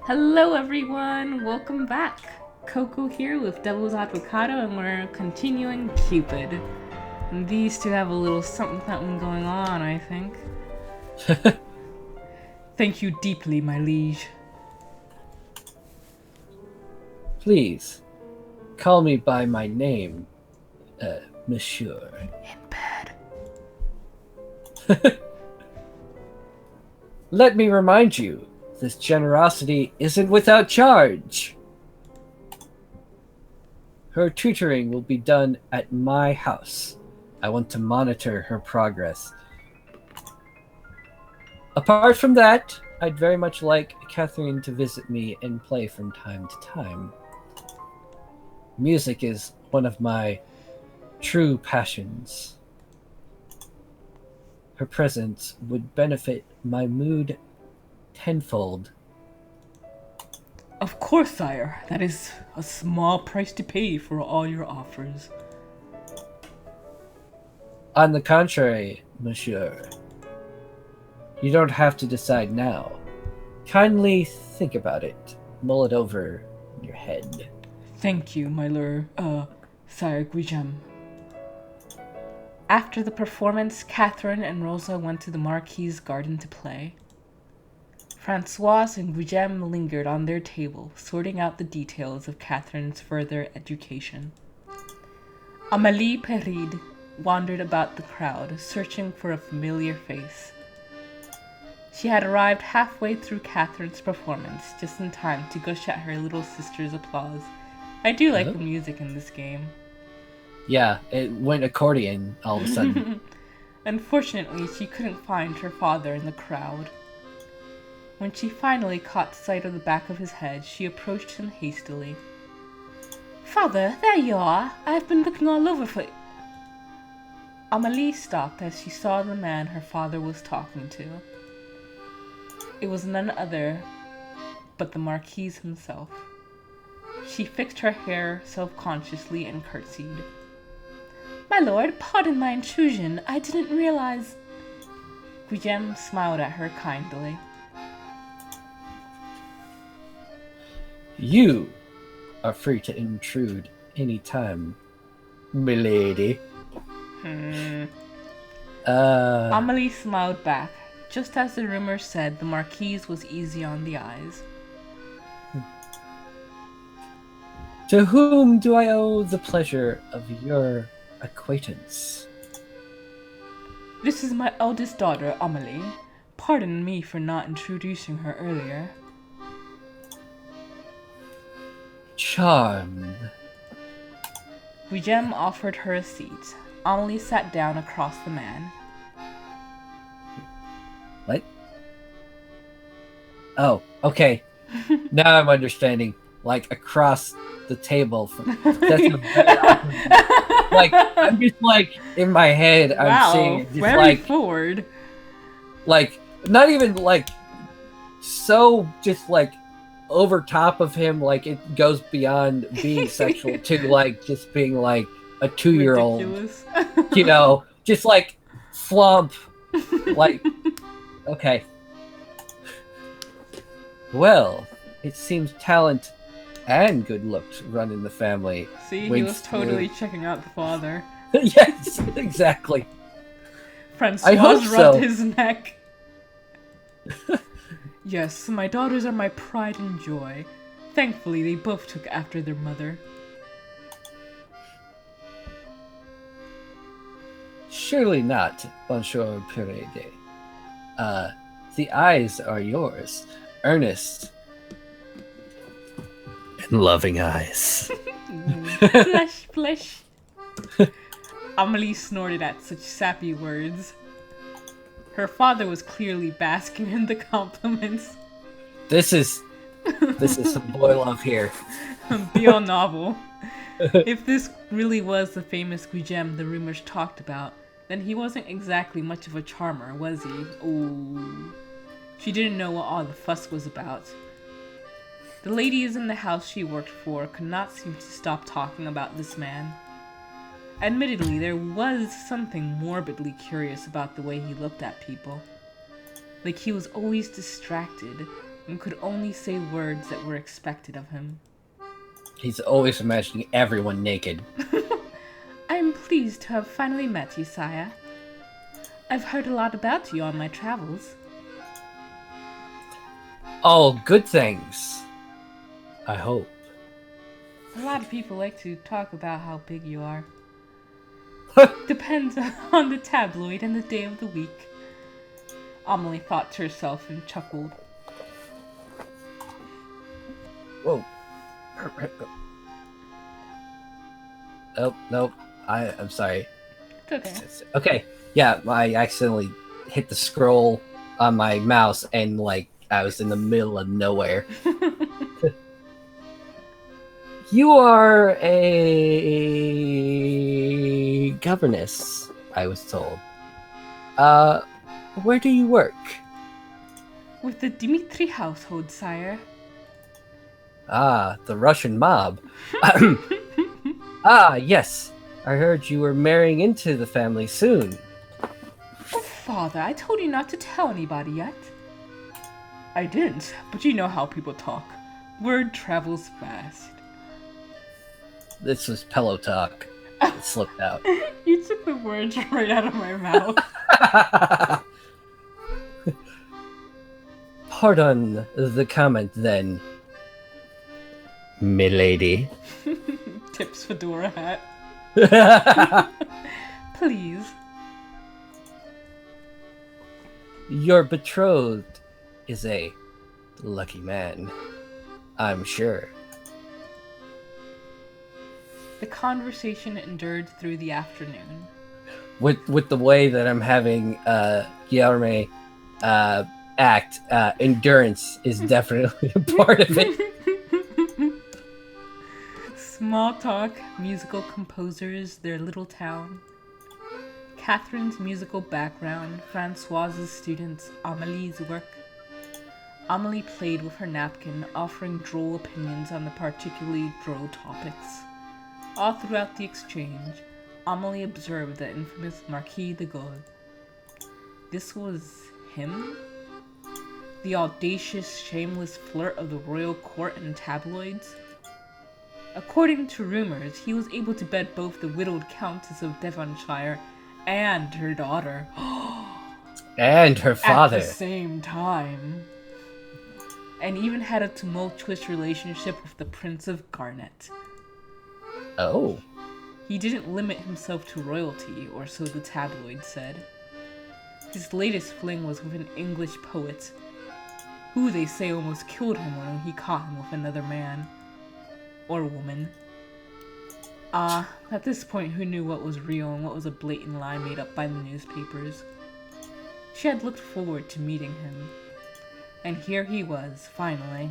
Hello everyone, welcome back. Coco here with Devil's Avocado and we're continuing Cupid. And these two have a little something going on, I think. Thank you deeply, my liege. Please, call me by my name, Monsieur. In bed. Let me remind you, this generosity isn't without charge. Her tutoring will be done at my house. I want to monitor her progress. Apart from that, I'd very much like Catherine to visit me and play from time to time. Music is one of my true passions. Her presence would benefit my mood tenfold. Of course, sire. That is a small price to pay for all your offers. On the contrary, monsieur, you don't have to decide now. Kindly think about it. Mull it over in your head. Thank you, my lord, Sire Guijam. After the performance, Catherine and Rosa went to the Marquis's garden to play. Francoise and Guillaume lingered on their table, sorting out the details of Catherine's further education. Amélie Perride wandered about the crowd, searching for a familiar face. She had arrived halfway through Catherine's performance, just in time to gush at her little sister's applause. I do like the music in this game. Yeah, it went accordion all of a sudden. Unfortunately, she couldn't find her father in the crowd. When she finally caught sight of the back of his head, she approached him hastily. Father, there you are. I've been looking all over for you. Amélie stopped as she saw the man her father was talking to. It was none other but the Marquis himself. She fixed her hair self-consciously and curtsied. My lord, pardon my intrusion. I didn't realize... Guillaume smiled at her kindly. You are free to intrude any time, milady. Amélie smiled back. Just as the rumor said, the Marquise was easy on the eyes. To whom do I owe the pleasure of your acquaintance? This is my eldest daughter, Amélie. Pardon me for not introducing her earlier. Charmed. Guillaume offered her a seat. Amélie sat down across the man. What? Oh, okay. Now I'm understanding. Like across the table. That's a very awkward. Like I'm just like in my head. I'm seeing it just very like forward. like not even like so just like over top of him. Like it goes beyond being sexual to like just being like a 2-year-old. Ridiculous. You know, just like flump. Like okay. Well, it seems talent and good looks run in the family. See, he Winks was totally checking out the father. Yes, exactly. Francois hope rubbed so. his neck. Yes, my daughters are my pride and joy. Thankfully, they both took after their mother. Surely not, Monsieur Perede. The eyes are yours. Earnest and loving eyes. Flesh, flesh. Amélie snorted at such sappy words. Her father was clearly basking in the compliments. This is some boy love here. Beyond novel. If this really was the famous Guillaume the rumors talked about, then he wasn't exactly much of a charmer, was he? Ooh. She didn't know what all the fuss was about. The ladies in the house she worked for could not seem to stop talking about this man. Admittedly, there was something morbidly curious about the way he looked at people. Like he was always distracted, and could only say words that were expected of him. He's always imagining everyone naked. I am pleased to have finally met you, sire. I've heard a lot about you on my travels. All good things. I hope. A lot of people like to talk about how big you are. Depends on the tabloid and the day of the week. Amelie thought to herself and chuckled. Whoa. Oh, no. I'm sorry. It's okay. Okay. Yeah, I accidentally hit the scroll on my mouse and, like, I was in the middle of nowhere. You are a governess, I was told. Where do you work? With the Dmitri household, sire. Ah, the Russian mob. Yes. I heard you were marrying into the family soon. Oh, father, I told you not to tell anybody yet. I didn't, but you know how people talk. Word travels fast. This was pillow talk. It slipped out. You took the words right out of my mouth. Pardon the comment, then, milady. Tips fedora hat. Please. Your betrothed is a lucky man, I'm sure. The conversation endured through the afternoon. With the way that I'm having Guillermo act, endurance is definitely a part of it. Small talk, musical composers, their little town. Catherine's musical background, Francoise's students, Amelie's work. Amelie played with her napkin, offering droll opinions on the particularly droll topics. All throughout the exchange, Amelie observed the infamous Marquis de Gaulle. This was him? The audacious, shameless flirt of the royal court and tabloids? According to rumors, he was able to bed both the widowed Countess of Devonshire and her daughter. And her father. At the same time. And even had a tumultuous relationship with the Prince of Garnet. Oh. He didn't limit himself to royalty, or so the tabloid said. His latest fling was with an English poet, who they say almost killed him when he caught him with another man. Or woman. At this point, who knew what was real and what was a blatant lie made up by the newspapers? She had looked forward to meeting him. And here he was, finally,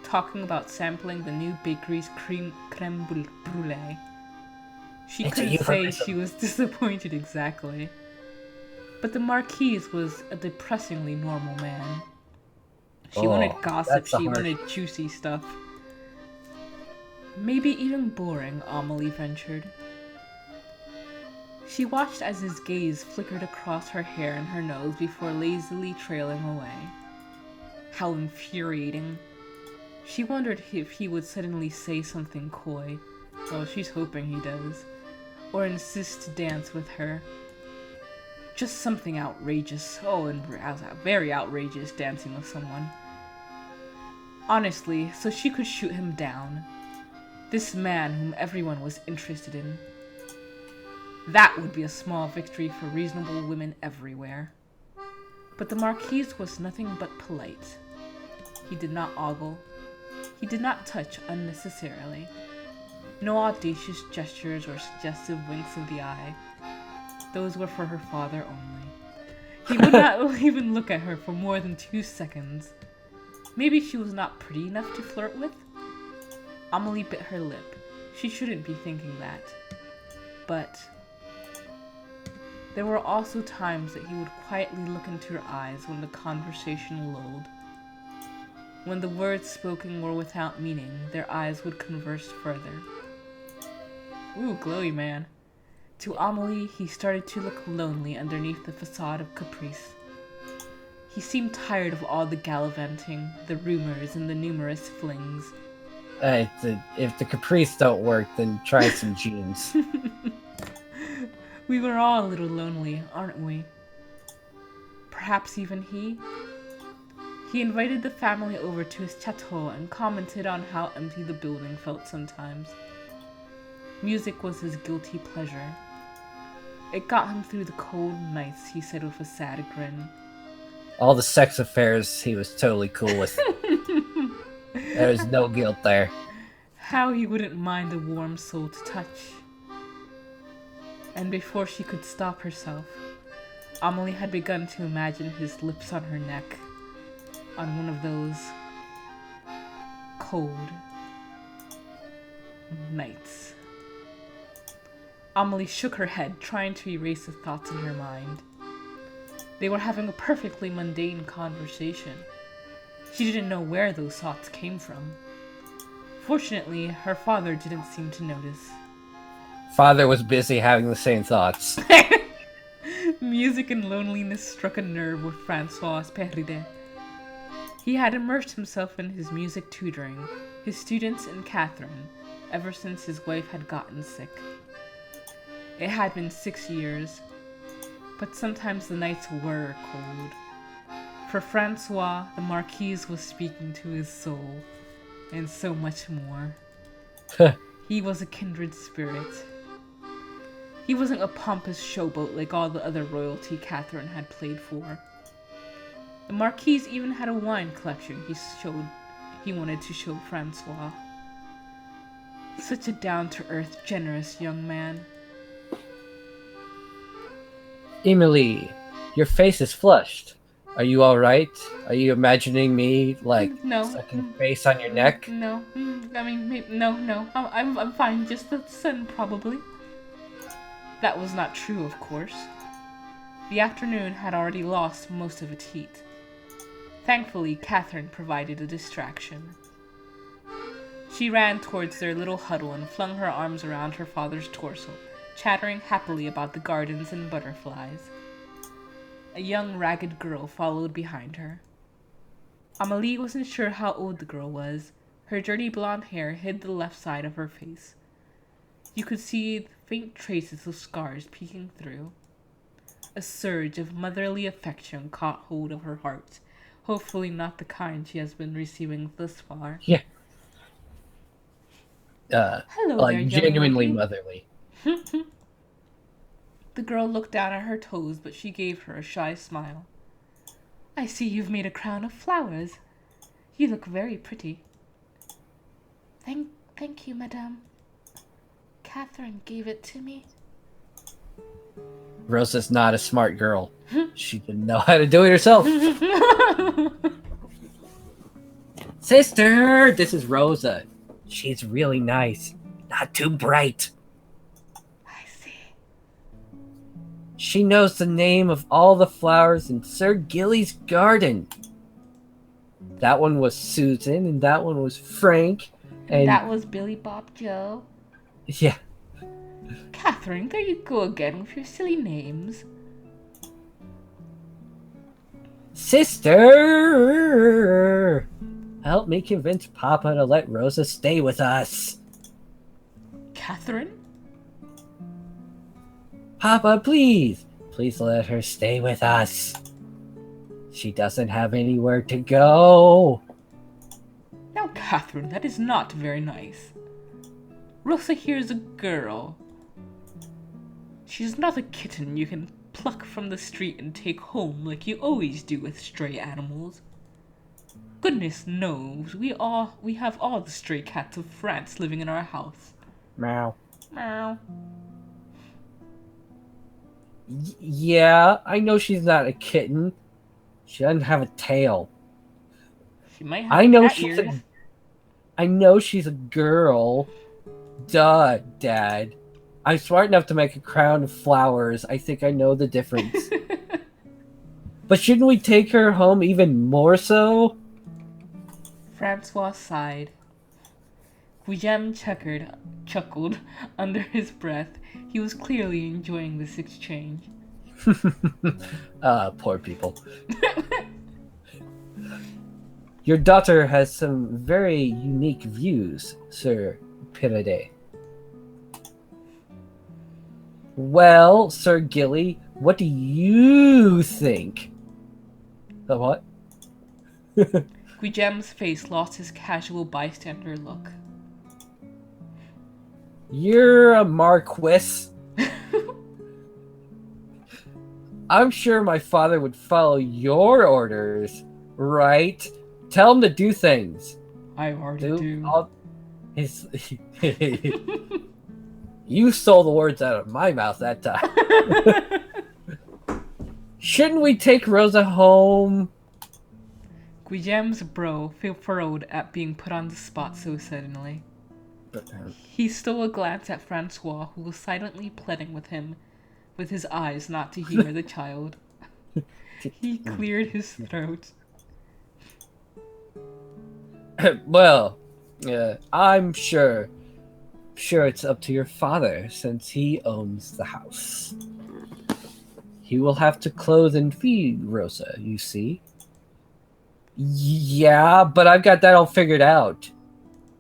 talking about sampling the new bakery's creme brulee. She couldn't say she was disappointed exactly. But the Marquise was a depressingly normal man. She wanted gossip, she wanted juicy stuff. Maybe even boring, Amelie ventured. She watched as his gaze flickered across her hair and her nose before lazily trailing away. How infuriating. She wondered if he would suddenly say something coy. Well, she's hoping he does. Or insist to dance with her. Just something outrageous. Oh, and very outrageous dancing with someone. Honestly, so she could shoot him down. This man whom everyone was interested in. That would be a small victory for reasonable women everywhere. But the Marquise was nothing but polite. He did not ogle. He did not touch unnecessarily. No audacious gestures or suggestive winks of the eye. Those were for her father only. He would not even look at her for more than 2 seconds. Maybe she was not pretty enough to flirt with? Amelie bit her lip. She shouldn't be thinking that. But there were also times that he would quietly look into her eyes when the conversation lulled. When the words spoken were without meaning, their eyes would converse further. Ooh, glowy man. To Amelie, he started to look lonely underneath the facade of caprice. He seemed tired of all the gallivanting, the rumors, and the numerous flings. If the caprice don't work, then try some jeans. We were all a little lonely, aren't we? Perhaps even he? He invited the family over to his chateau and commented on how empty the building felt sometimes. Music was his guilty pleasure. It got him through the cold nights, he said with a sad grin. All the sex affairs he was totally cool with. There was no guilt there. How he wouldn't mind a warm soul to touch. And before she could stop herself, Amelie had begun to imagine his lips on her neck on one of those cold nights. Amelie shook her head, trying to erase the thoughts in her mind. They were having a perfectly mundane conversation. She didn't know where those thoughts came from. Fortunately, her father didn't seem to notice. Father was busy having the same thoughts. Music and loneliness struck a nerve with Francois Perridet. He had immersed himself in his music tutoring, his students and Catherine, ever since his wife had gotten sick. It had been 6 years, but sometimes the nights were cold. For Francois, the Marquise was speaking to his soul, and so much more. He was a kindred spirit. He wasn't a pompous showboat like all the other royalty Catherine had played for. The Marquise even had a wine collection he wanted to show Francois. Such a down-to-earth, generous young man. Emily, your face is flushed. Are you alright? Are you imagining me, No. sucking face on your neck? No. No. I'm fine. Just the sun, probably. That was not true, of course. The afternoon had already lost most of its heat. Thankfully, Catherine provided a distraction. She ran towards their little huddle and flung her arms around her father's torso, chattering happily about the gardens and butterflies. A young, ragged girl followed behind her. Amelie wasn't sure how old the girl was. Her dirty blonde hair hid the left side of her face. You could see the faint traces of scars peeking through. A surge of motherly affection caught hold of her heart, hopefully not the kind she has been receiving thus far. Yeah. Hello there, young genuinely lady. motherly. The girl looked down at her toes, but she gave her a shy smile. I see you've made a crown of flowers. You look very pretty. Thank you, madame. Catherine gave it to me. Rosa's not a smart girl. She didn't know how to do it herself. Sister, this is Rosa. She's really nice. Not too bright. I see. She knows the name of all the flowers in Sir Gilly's garden. That one was Susan, and that one was Frank. And that was Billy Bob Joe. Yeah. Catherine, there you go again with your silly names. Sister! Help me convince Papa to let Rosa stay with us. Catherine? Papa, please. Please let her stay with us. She doesn't have anywhere to go. Now, Catherine, that is not very nice. Rosa here is a girl. She's not a kitten you can pluck from the street and take home like you always do with stray animals. Goodness knows, we have all the stray cats of France living in our house. Meow. Meow. Yeah, I know she's not a kitten. She doesn't have a tail. She might have I know cat she's ears. I know she's a girl. Duh, Dad. I'm smart enough to make a crown of flowers. I think I know the difference. But shouldn't we take her home even more so? Francois sighed. Guillaume chuckled under his breath. He was clearly enjoying this exchange. Poor people. Your daughter has some very unique views, Sir Pirade. Well, Sir Gilly, what do you think? The what? Guijem's face lost his casual bystander look. You're a Marquis. I'm sure my father would follow your orders, right? Tell him to do things. I already do. You stole the words out of my mouth that time. Shouldn't we take Rosa home? Guijem's brow furrowed at being put on the spot so suddenly. He stole a glance at Francois, who was silently pleading with him, with his eyes not to humor the child. He cleared his throat. Well, I'm sure it's up to your father, since he owns the house. He will have to clothe and feed Rosa, you see. Yeah, but I've got that all figured out.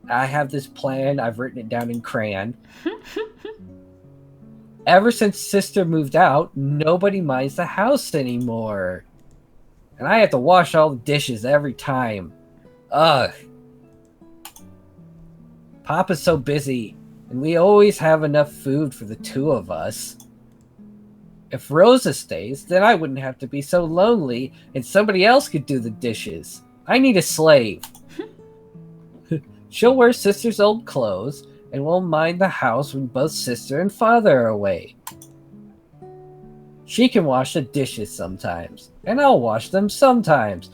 I have this plan. I've written it down in crayon. Ever since Sister moved out, nobody minds the house anymore. And I have to wash all the dishes every time. Ugh. Papa's so busy, and we always have enough food for the two of us. If Rosa stays, then I wouldn't have to be so lonely, and somebody else could do the dishes. I need a slave. She'll wear Sister's old clothes, and we'll mind the house when both Sister and Father are away. She can wash the dishes sometimes, and I'll wash them sometimes.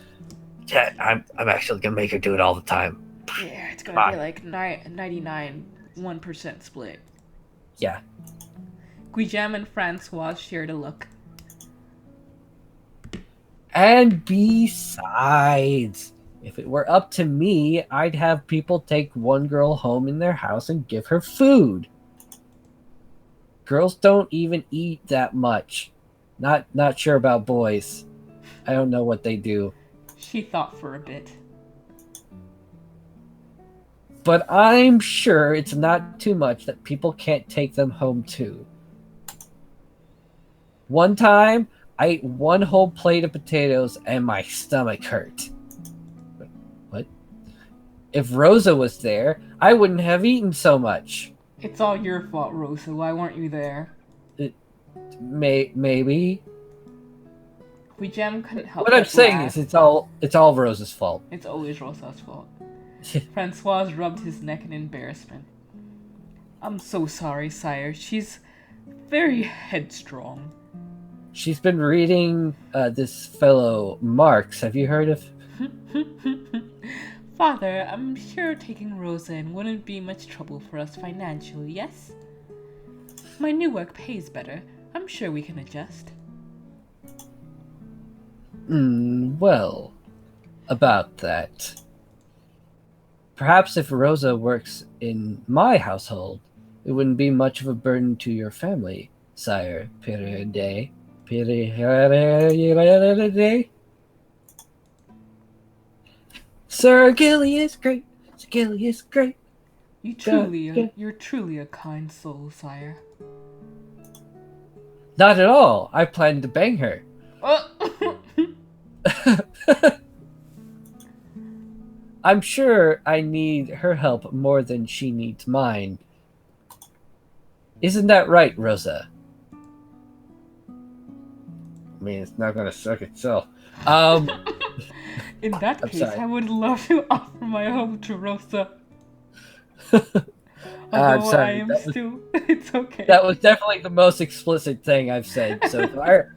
Yeah, I'm actually gonna make her do it all the time. Yeah, it's gonna be like 99 1% split. Yeah. Guijem and Francois shared a look. And besides, if it were up to me, I'd have people take one girl home in their house and give her food. Girls don't even eat that much. Not sure about boys. I don't know what they do. She thought for a bit. But I'm sure it's not too much that people can't take them home too. One time, I ate one whole plate of potatoes and my stomach hurt. What? If Rosa was there, I wouldn't have eaten so much. It's all your fault, Rosa. Why weren't you there? Maybe. Guijem couldn't help What I'm saying is it's all Rosa's fault. It's always Rosa's fault. Francois rubbed his neck in embarrassment. I'm so sorry, sire. She's very headstrong. She's been reading this fellow Marx. Have you heard of? Father, I'm sure taking Rosa in wouldn't be much trouble for us financially, yes? My new work pays better. I'm sure we can adjust. Well, about that. Perhaps if Rosa works in my household, it wouldn't be much of a burden to your family, Sire Pirade. Sir Gilly is great. Sir Gilly is great. You're truly a kind soul, sire. Not at all. I plan to bang her. I'm sure I need her help more than she needs mine. Isn't that right, Rosa? I mean, it's not going to suck itself. In that case, I would love to offer my home to Rosa. I'm sorry. It's okay. That was definitely the most explicit thing I've said so far.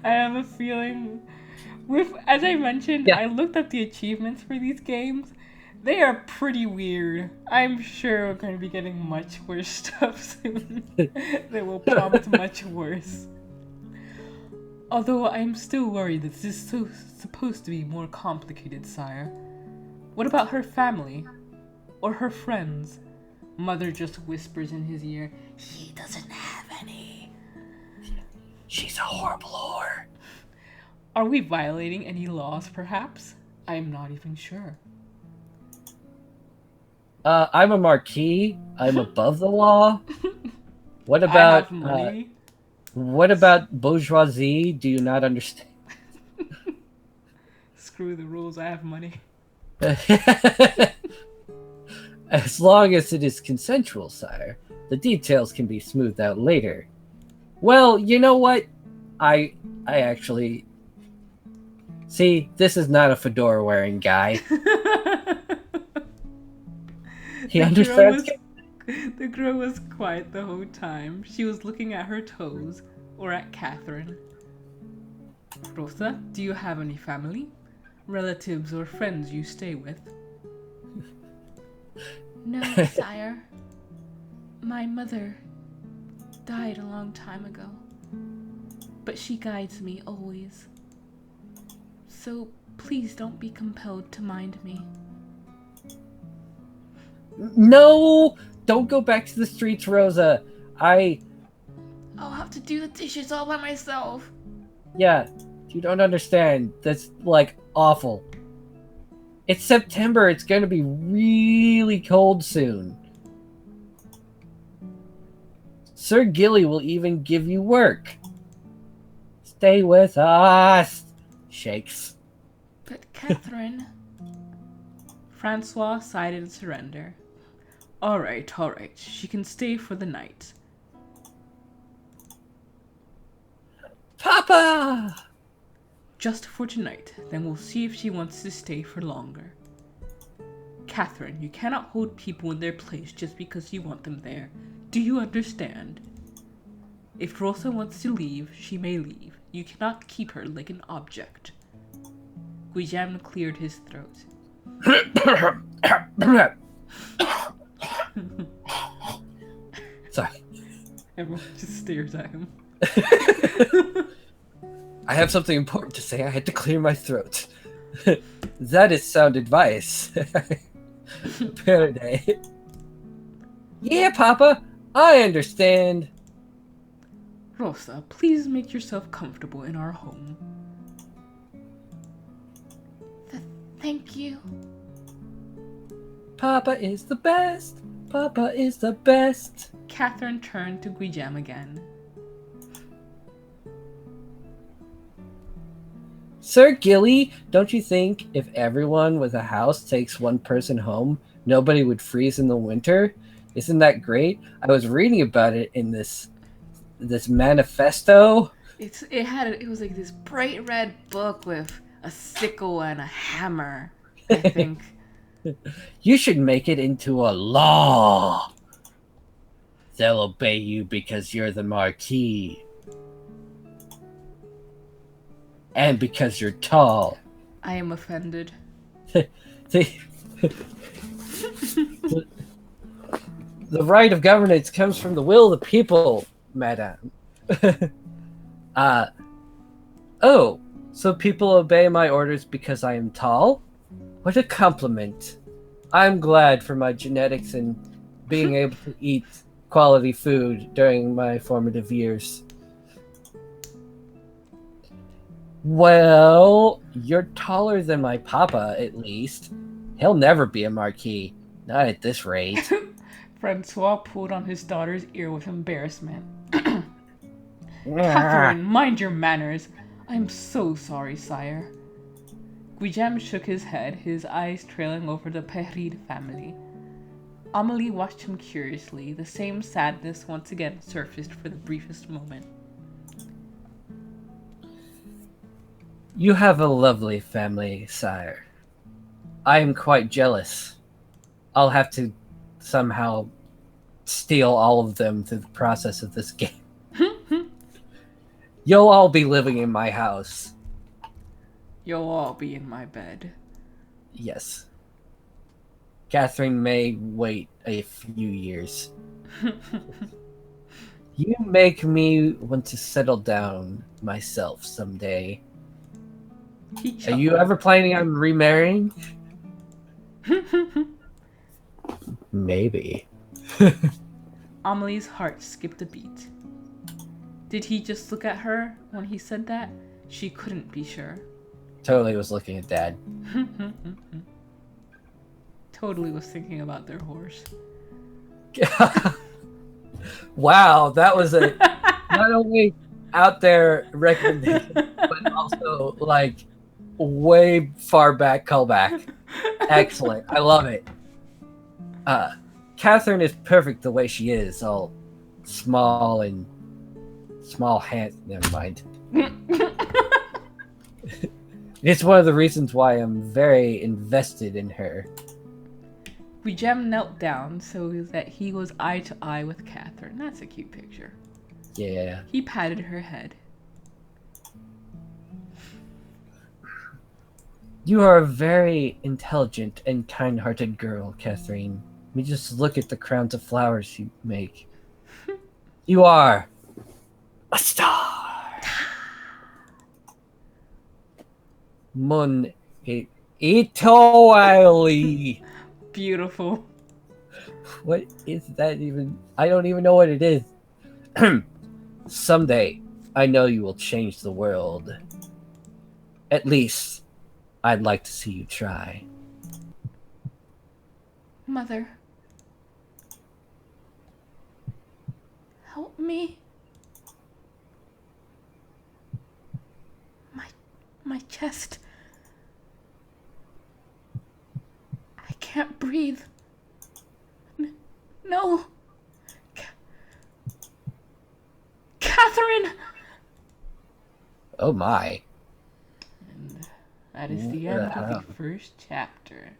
I have a feeling... As I mentioned, I looked up the achievements for these games. They are pretty weird. I'm sure we're going to be getting much worse stuff soon. They will prompt much worse. Although I'm still worried that this is supposed to be more complicated, sire. What about her family? Or her friends? Mother just whispers in his ear, "She doesn't have any." She's a horrible whore. Are we violating any laws, perhaps? I'm not even sure. I'm a marquis. I'm above the law. What I about have money. bourgeoisie? Do you not understand? Screw the rules, I have money. As long as it is consensual, sire, the details can be smoothed out later. Well, you know what? I actually see. This is not a fedora wearing guy. He the girl understands. was the girl was quiet the whole time. She was looking at her toes or at Catherine. Rosa, do you have any family? Relatives or friends you stay with? No, sire. My mother died a long time ago, but she guides me always. So please don't be compelled to mind me. No, don't go back to the streets, Rosa. I'll have to do the dishes all by myself. Yeah, you don't understand. That's like awful. It's September. It's going to be really cold soon. Sir Gilly will even give you work. Stay with us. Shakes. But Catherine... Francois sighed in surrender. All right. She can stay for the night. Papa! Just for tonight, then we'll see if she wants to stay for longer. Catherine, you cannot hold people in their place just because you want them there. Do you understand? If Rosa wants to leave, she may leave. You cannot keep her like an object. Guillaume cleared his throat. Sorry. Everyone just stares at him. I have something important to say. I had to clear my throat. That is sound advice. Apparently. Yeah, Papa, I understand. Rosa, please make yourself comfortable in our home. Thank you. Papa is the best. Papa is the best. Catherine turned to Guillaume again. Sir Gilly, don't you think if everyone with a house takes one person home, nobody would freeze in the winter? Isn't that great? I was reading about it in this manifesto. It was like this bright red book with a sickle and a hammer, I think. You should make it into a law. They'll obey you because you're the Marquis. And because you're tall. I am offended. The right of governance comes from the will of the people, madame. Oh, so people obey my orders because I am tall? What a compliment. I'm glad for my genetics and being able to eat quality food during my formative years. Well, you're taller than my papa, at least. He'll never be a marquis. Not at this rate. Francois pulled on his daughter's ear with embarrassment. Catherine, mind your manners. I am so sorry, sire. Guillaume shook his head, his eyes trailing over the Perride family. Amélie watched him curiously. The same sadness once again surfaced for the briefest moment. You have a lovely family, sire. I am quite jealous. I'll have to somehow steal all of them through the process of this game. You'll all be living in my house. You'll all be in my bed. Yes. Catherine may wait a few years. You make me want to settle down myself someday. Are you ever planning on remarrying? Maybe. Amelie's heart skipped a beat. Did he just look at her when he said that? She couldn't be sure. Totally was looking at Dad. Totally was thinking about their horse. Wow, that was a not only out there recommendation, but also like way far back callback. Excellent. I love it. Catherine is perfect the way she is, all small and small hands. Never mind. It's one of the reasons why I'm very invested in her. Rijem knelt down so that he was eye to eye with Catherine. That's a cute picture. Yeah. He patted her head. You are a very intelligent and kind-hearted girl, Catherine. Let me just look at the crowns of flowers you make. You are a star. Mun Itoali. Beautiful. What is that even? I don't even know what it is. Someday, I know you will change the world. At least, I'd like to see you try. Mother. Help me. My chest. I can't breathe. No. Catherine! Oh my. And that is the end of the first chapter.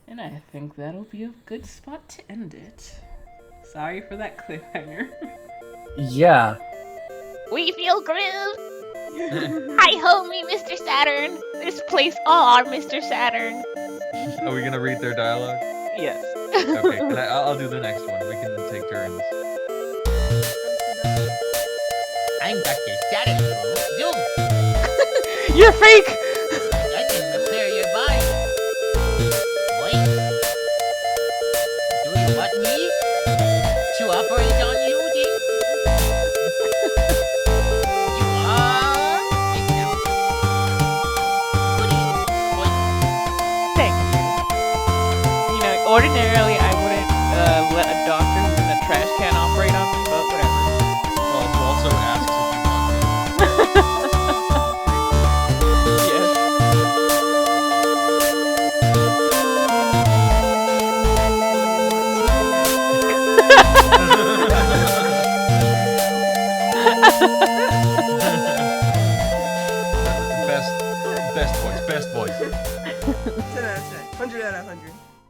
And I think that'll be a good spot to end it. Sorry for that cliffhanger. Yeah. We feel grooved. Hi ho, me, Mr. Saturn. This place all are Mr. Saturn. Are we gonna read their dialogue? Yes. Okay, I'll do the next one. We can take turns. I'm Dr. Saturn. Zoom! You're fake! I can repair your body. Wait. Do you want me to operate on you, Dick? You are exempt. Thank you. You know, ordinarily I wouldn't let a doctor who's in a trash can operate on me, but whatever. Well, who also asks if you want me. Yes. Best voice. 10 out of 10. 100 out of 100.